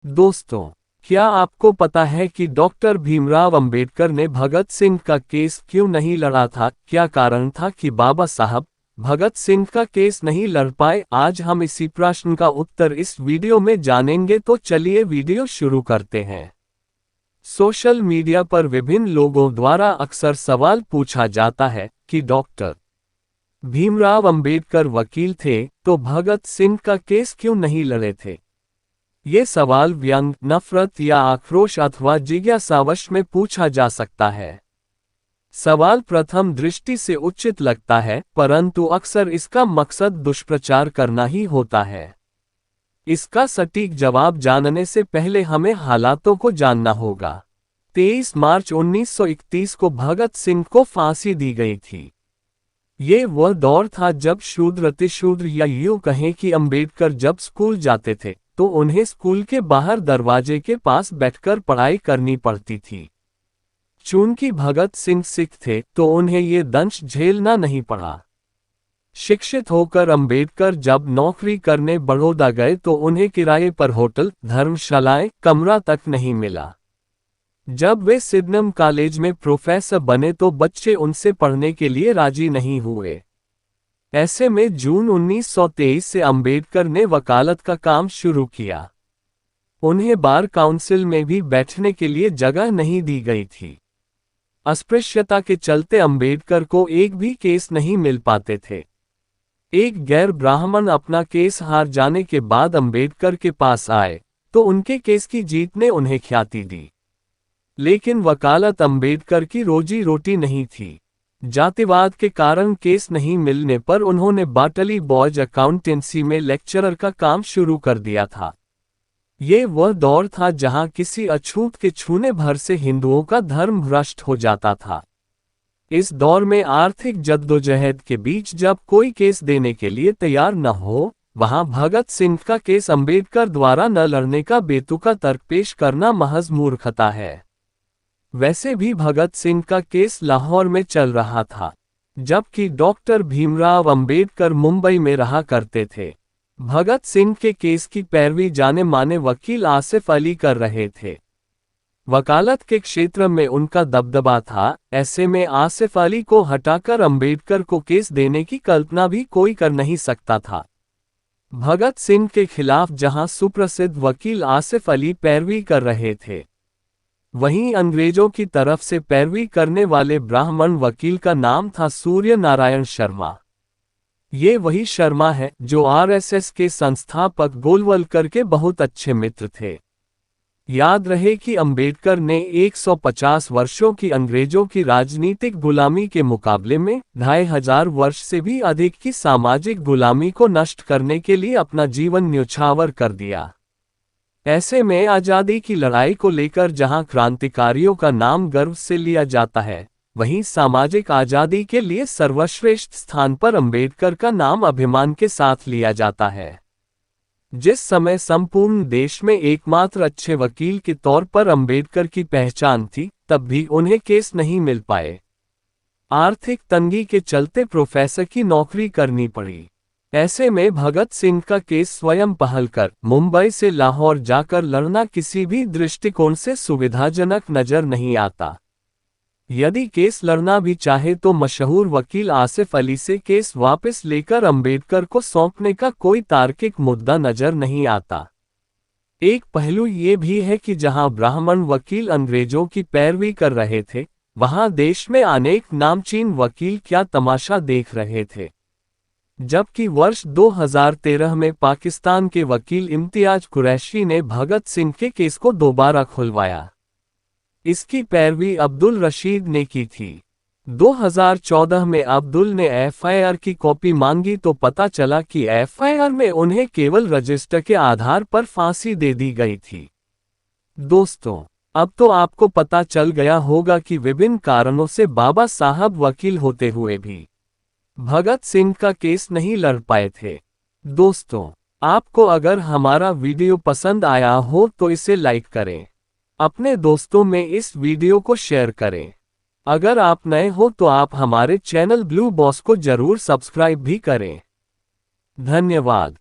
दोस्तों, क्या आपको पता है कि डॉक्टर भीमराव अंबेडकर ने भगत सिंह का केस क्यों नहीं लड़ा था? क्या कारण था कि बाबा साहब भगत सिंह का केस नहीं लड़ पाए? आज हम इसी प्रश्न का उत्तर इस वीडियो में जानेंगे, तो चलिए वीडियो शुरू करते हैं। सोशल मीडिया पर विभिन्न लोगों द्वारा अक्सर सवाल पूछा जाता है कि डॉक्टर भीमराव अंबेडकर वकील थे तो भगत सिंह का केस क्यों नहीं लड़े थे। ये सवाल व्यंग, नफरत या आक्रोश अथवा जिज्ञासावश में पूछा जा सकता है। सवाल प्रथम दृष्टि से उचित लगता है, परंतु अक्सर इसका मकसद दुष्प्रचार करना ही होता है। इसका सटीक जवाब जानने से पहले हमें हालातों को जानना होगा। 23 मार्च 1931 को भगत सिंह को फांसी दी गई थी। ये वह दौर था जब शूद्र अतिशूद्र, या यूं कहें कि अंबेडकर जब स्कूल जाते थे तो उन्हें स्कूल के बाहर दरवाजे के पास बैठकर पढ़ाई करनी पड़ती थी। चूंकि भगत सिंह सिख थे तो उन्हें ये दंश झेलना नहीं पड़ा। शिक्षित होकर अंबेडकर जब नौकरी करने बड़ौदा गए तो उन्हें किराए पर होटल, धर्मशालाएं, कमरा तक नहीं मिला। जब वे सिडनम कॉलेज में प्रोफेसर बने तो बच्चे उनसे पढ़ने के लिए राजी नहीं हुए। ऐसे में जून 1923 से अंबेडकर ने वकालत का काम शुरू किया। उन्हें बार काउंसिल में भी बैठने के लिए जगह नहीं दी गई थी। अस्पृश्यता के चलते अंबेडकर को एक भी केस नहीं मिल पाते थे। एक गैर ब्राह्मण अपना केस हार जाने के बाद अंबेडकर के पास आए तो उनके केस की जीत ने उन्हें ख्याति दी। लेकिन वकालत अंबेडकर की रोजी रोटी नहीं थी। जातिवाद के कारण केस नहीं मिलने पर उन्होंने बाटली बॉयज अकाउंटेंसी में लेक्चरर का काम शुरू कर दिया था। ये वह दौर था जहां किसी अछूत के छूने भर से हिंदुओं का धर्म भ्रष्ट हो जाता था। इस दौर में आर्थिक जद्दोजहद के बीच जब कोई केस देने के लिए तैयार न हो, वहां भगत सिंह का केस अंबेडकर द्वारा न लड़ने का बेतुका तर्क पेश करना महज मूर्खता है। वैसे भी भगत सिंह का केस लाहौर में चल रहा था, जबकि डॉक्टर भीमराव अंबेडकर मुंबई में रहा करते थे। भगत सिंह के केस की पैरवी जाने माने वकील आसिफ अली कर रहे थे। वकालत के क्षेत्र में उनका दबदबा था। ऐसे में आसिफ अली को हटाकर अंबेडकर को केस देने की कल्पना भी कोई कर नहीं सकता था। भगत सिंह के खिलाफ जहां सुप्रसिद्ध वकील आसिफ अली पैरवी कर रहे थे, वहीं अंग्रेजों की तरफ से पैरवी करने वाले ब्राह्मण वकील का नाम था सूर्य नारायण शर्मा। ये वही शर्मा है जो आरएसएस के संस्थापक गोलवलकर के बहुत अच्छे मित्र थे। याद रहे कि अंबेडकर ने 150 वर्षों की अंग्रेजों की राजनीतिक गुलामी के मुकाबले में 2500 वर्ष से भी अधिक की सामाजिक गुलामी को नष्ट करने के लिए अपना जीवन न्यौछावर कर दिया। ऐसे में आज़ादी की लड़ाई को लेकर जहां क्रांतिकारियों का नाम गर्व से लिया जाता है, वहीं सामाजिक आज़ादी के लिए सर्वश्रेष्ठ स्थान पर अंबेडकर का नाम अभिमान के साथ लिया जाता है। जिस समय संपूर्ण देश में एकमात्र अच्छे वकील के तौर पर अंबेडकर की पहचान थी, तब भी उन्हें केस नहीं मिल पाए। आर्थिक तंगी के चलते प्रोफेसर की नौकरी करनी पड़ी। ऐसे में भगत सिंह का केस स्वयं पहल कर मुंबई से लाहौर जाकर लड़ना किसी भी दृष्टिकोण से सुविधाजनक नजर नहीं आता। यदि केस लड़ना भी चाहे तो मशहूर वकील आसिफ अली से केस वापस लेकर अंबेडकर को सौंपने का कोई तार्किक मुद्दा नजर नहीं आता। एक पहलू ये भी है कि जहां ब्राह्मण वकील अंग्रेजों की पैरवी कर रहे थे, वहां देश में अनेक नामचीन वकील क्या तमाशा देख रहे थे। जबकि वर्ष 2013 में पाकिस्तान के वकील इम्तियाज कुरैशी ने भगत सिंह के केस को दोबारा खुलवाया। इसकी पैरवी अब्दुल रशीद ने की थी। 2014 में अब्दुल ने एफआईआर की कॉपी मांगी तो पता चला कि एफआईआर में उन्हें केवल रजिस्टर के आधार पर फांसी दे दी गई थी। दोस्तों, अब तो आपको पता चल गया होगा कि विभिन्न कारणों से बाबा साहब वकील होते हुए भी भगत सिंह का केस नहीं लड़ पाए थे। दोस्तों, आपको अगर हमारा वीडियो पसंद आया हो तो इसे लाइक करें, अपने दोस्तों में इस वीडियो को शेयर करें। अगर आप नए हो तो आप हमारे चैनल ब्लू बॉस को जरूर सब्सक्राइब भी करें। धन्यवाद।